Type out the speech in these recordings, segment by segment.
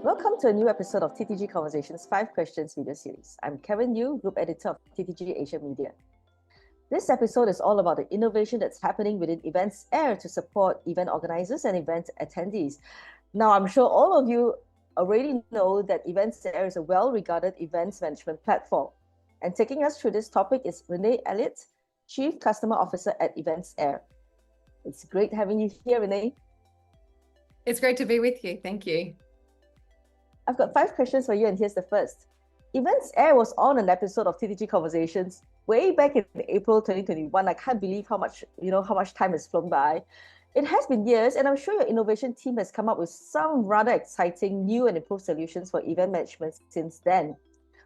Welcome to a new episode of TTG Conversations 5 Questions video series. I'm Karen Yu, Group Editor of TTG Asia Media. This episode is all about the innovation that's happening within EventsAir to support event organizers and event attendees. Now, I'm sure all of you already know that EventsAir is a well-regarded events management platform. And taking us through this topic is Renee Elliott, Chief Customer Officer at EventsAir. It's great having you here, Renee. It's great to be with you. Thank you. I've got 5 questions for you, and here's the first. EventsAir was on an episode of TTG Conversations way back in April 2021. I can't believe how much time has flown by. It has been years, and I'm sure your innovation team has come up with some rather exciting new and improved solutions for event management since then.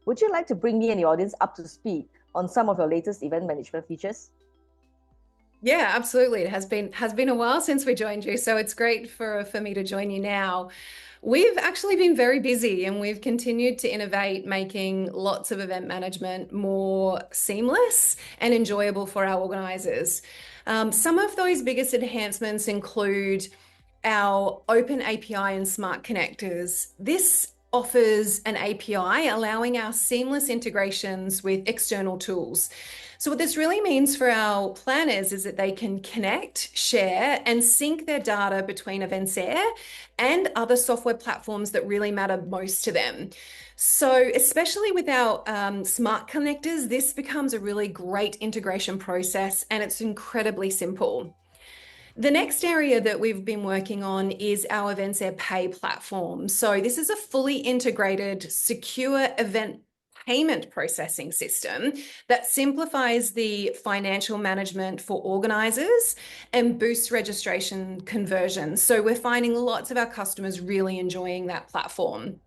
Would you like to bring me and the audience up to speed on some of your latest event management features? Yeah, absolutely. It has been a while since we joined you, so it's great for me to join you now. We've actually been very busy and we've continued to innovate, making lots of event management more seamless and enjoyable for our organizers. Some of those biggest enhancements include our open API and smart connectors. This offers an API allowing our seamless integrations with external tools. So what this really means for our planners is that they can connect, share, and sync their data between EventsAir and other software platforms that really matter most to them. So especially with our smart connectors, this becomes a really great integration process, and it's incredibly simple. The next area that we've been working on is our EventsAir Pay platform. So this is a fully integrated, secure event payment processing system that simplifies the financial management for organizers and boosts registration conversions. So we're finding lots of our customers really enjoying that platform.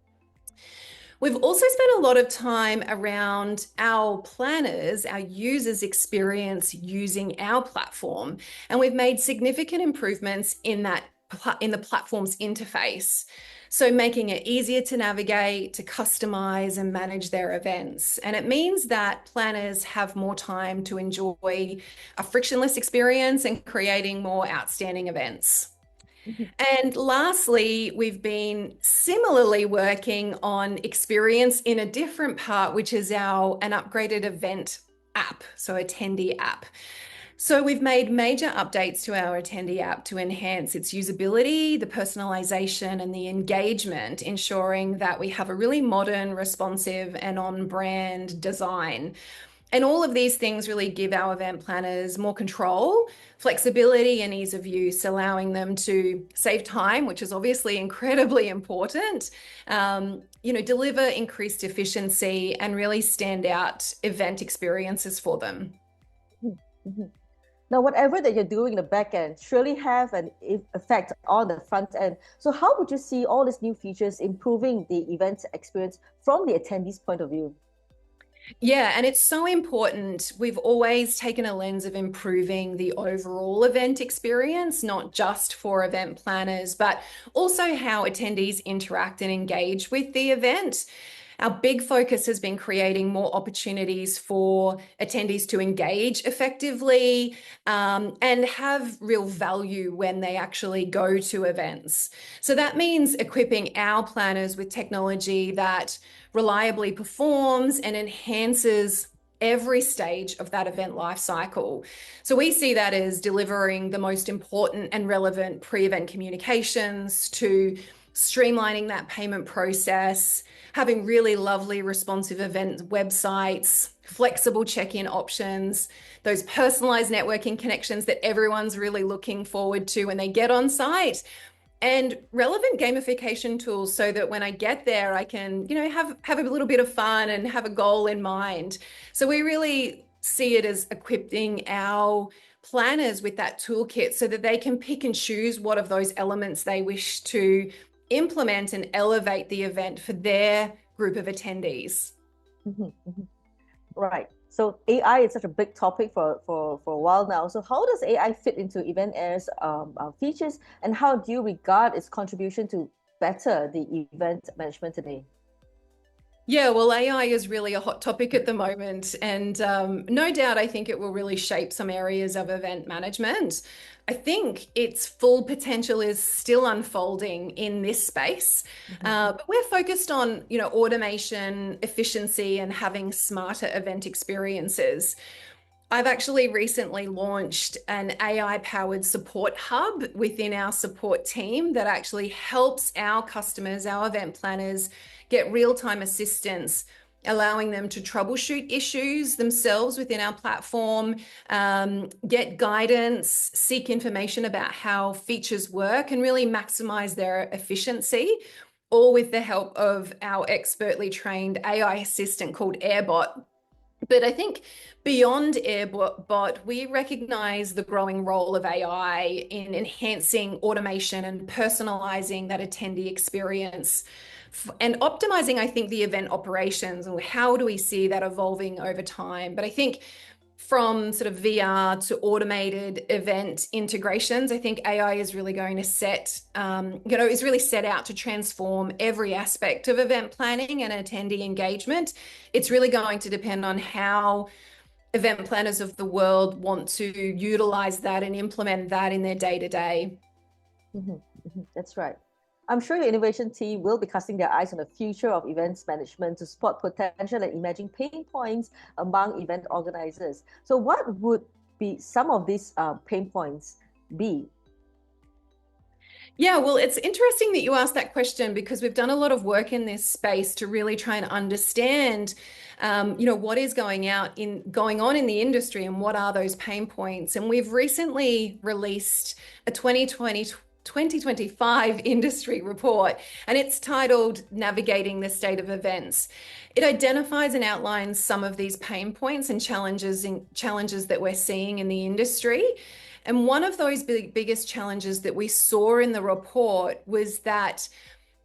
We've also spent a lot of time around our planners, our users' experience using our platform, and we've made significant improvements in the platform's interface. So making it easier to navigate, to customize and manage their events. And it means that planners have more time to enjoy a frictionless experience and creating more outstanding events. And lastly, we've been similarly working on experience in a different part, which is an upgraded event app, so attendee app. So we've made major updates to our attendee app to enhance its usability, the personalization, and the engagement, ensuring that we have a really modern, responsive, and on-brand design. And all of these things really give our event planners more control, flexibility, and ease of use, allowing them to save time, which is obviously incredibly important, deliver increased efficiency and really stand out event experiences for them. Mm-hmm. Now, whatever that you're doing in the back end surely have an effect on the front end. So how would you see all these new features improving the event experience from the attendees' point of view? Yeah, and it's so important. We've always taken a lens of improving the overall event experience, not just for event planners, but also how attendees interact and engage with the event. Our big focus has been creating more opportunities for attendees to engage effectively and have real value when they actually go to events. So that means equipping our planners with technology that reliably performs and enhances every stage of that event life cycle. So we see that as delivering the most important and relevant pre-event communications, to streamlining that payment process, having really lovely responsive event websites, flexible check-in options, those personalized networking connections that everyone's really looking forward to when they get on site, and relevant gamification tools so that when I get there, I can, have a little bit of fun and have a goal in mind. So we really see it as equipping our planners with that toolkit so that they can pick and choose what of those elements they wish to implement and elevate the event for their group of attendees. Mm-hmm, mm-hmm. Right. So AI is such a big topic for a while now. So how does AI fit into EventsAir's features, and how do you regard its contribution to better the event management today? Yeah, well, AI is really a hot topic at the moment, and no doubt I think it will really shape some areas of event management. I think its full potential is still unfolding in this space, but we're focused on, automation, efficiency, and having smarter event experiences. I've actually recently launched an AI-powered support hub within our support team that actually helps our customers, our event planners, get real-time assistance, allowing them to troubleshoot issues themselves within our platform, get guidance, seek information about how features work, and really maximize their efficiency, all with the help of our expertly trained AI assistant called AirBot. But I think beyond AirBot, we recognize the growing role of AI in enhancing automation and personalizing that attendee experience and optimizing, I think, the event operations, and how do we see that evolving over time. But I think from sort of VR to automated event integrations, I think AI is really going to is really set out to transform every aspect of event planning and attendee engagement. It's really going to depend on how event planners of the world want to utilize that and implement that in their day-to-day. That's right. I'm sure your innovation team will be casting their eyes on the future of events management to spot potential and emerging pain points among event organizers. So what would be some of these pain points be? Yeah, well, it's interesting that you asked that question, because we've done a lot of work in this space to really try and understand, what is going on in the industry and what are those pain points. And we've recently released a 2025 industry report, and it's titled Navigating the State of Events. It identifies and outlines some of these pain points and challenges that we're seeing in the industry. And one of those biggest challenges that we saw in the report was that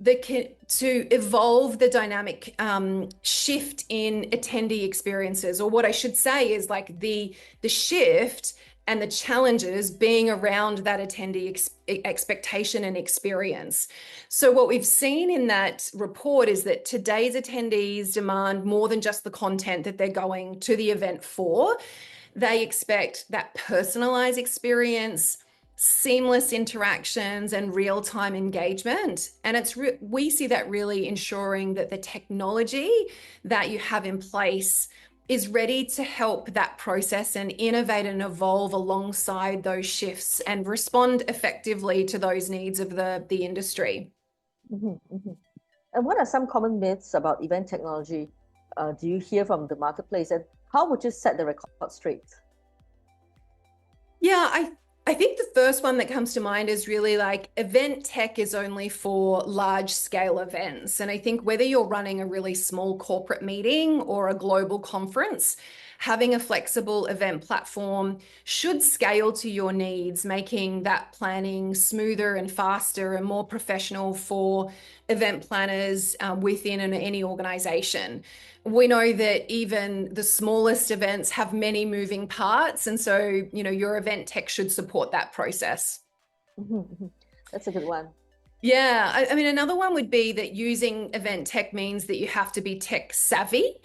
to evolve the dynamic shift in attendee experiences, or what I should say is like the shift and the challenges being around that attendee expectation and experience. So what we've seen in that report is that today's attendees demand more than just the content that they're going to the event for. They expect that personalized experience, seamless interactions, and real-time engagement. And we see that really ensuring that the technology that you have in place is ready to help that process and innovate and evolve alongside those shifts and respond effectively to those needs of the industry. And what are some common myths about event technology do you hear from the marketplace, and how would you set the record straight? Yeah, I think the first one that comes to mind is really like event tech is only for large scale events. And I think whether you're running a really small corporate meeting or a global conference, having a flexible event platform should scale to your needs, making that planning smoother and faster and more professional for event planners within any organization. We know that even the smallest events have many moving parts. And so, your event tech should support that process. That's a good one. Yeah. I mean, another one would be that using event tech means that you have to be tech savvy.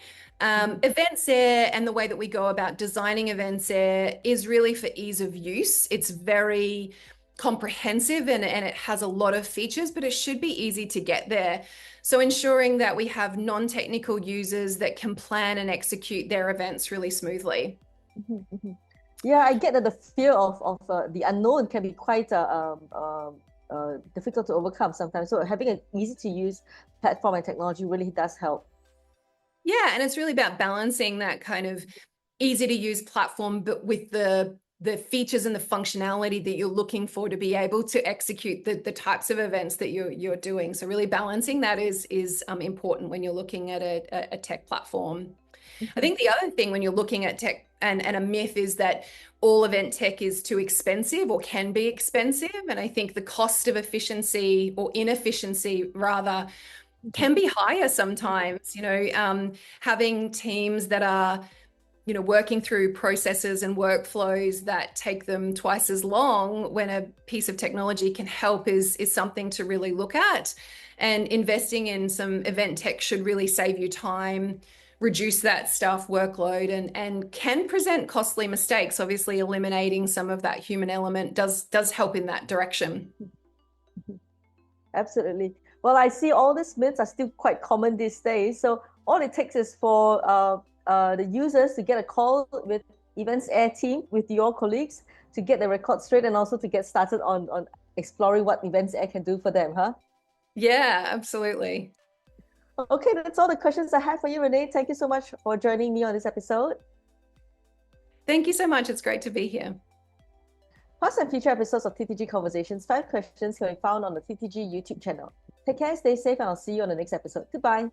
EventsAir and the way that we go about designing EventsAir is really for ease of use. It's very comprehensive and it has a lot of features, but it should be easy to get there. So ensuring that we have non-technical users that can plan and execute their events really smoothly. Yeah, I get that the fear of the unknown can be quite difficult to overcome sometimes. So having an easy to use platform and technology really does help. Yeah, and it's really about balancing that kind of easy to use platform, but with the features and the functionality that you're looking for to be able to execute the types of events that you're doing. So really balancing that is important when you're looking at a tech platform. I think the other thing when you're looking at tech and a myth is that all event tech is too expensive or can be expensive. And I think the cost of efficiency or inefficiency rather can be higher sometimes, having teams that are working through processes and workflows that take them twice as long when a piece of technology can help is something to really look at. And investing in some event tech should really save you time, reduce that staff workload, and can present costly mistakes. Obviously, eliminating some of that human element does help in that direction. Absolutely. Well, I see all these myths are still quite common these days. So all it takes is for the users to get a call with EventsAir team, with your colleagues, to get the record straight and also to get started on exploring what EventsAir can do for them, huh? Yeah, absolutely. Okay, that's all the questions I have for you, Renee. Thank you so much for joining me on this episode. Thank you so much. It's great to be here. Past and future episodes of TTG Conversations 5 Questions can be found on the TTG YouTube channel. Take care, stay safe, and I'll see you on the next episode. Goodbye.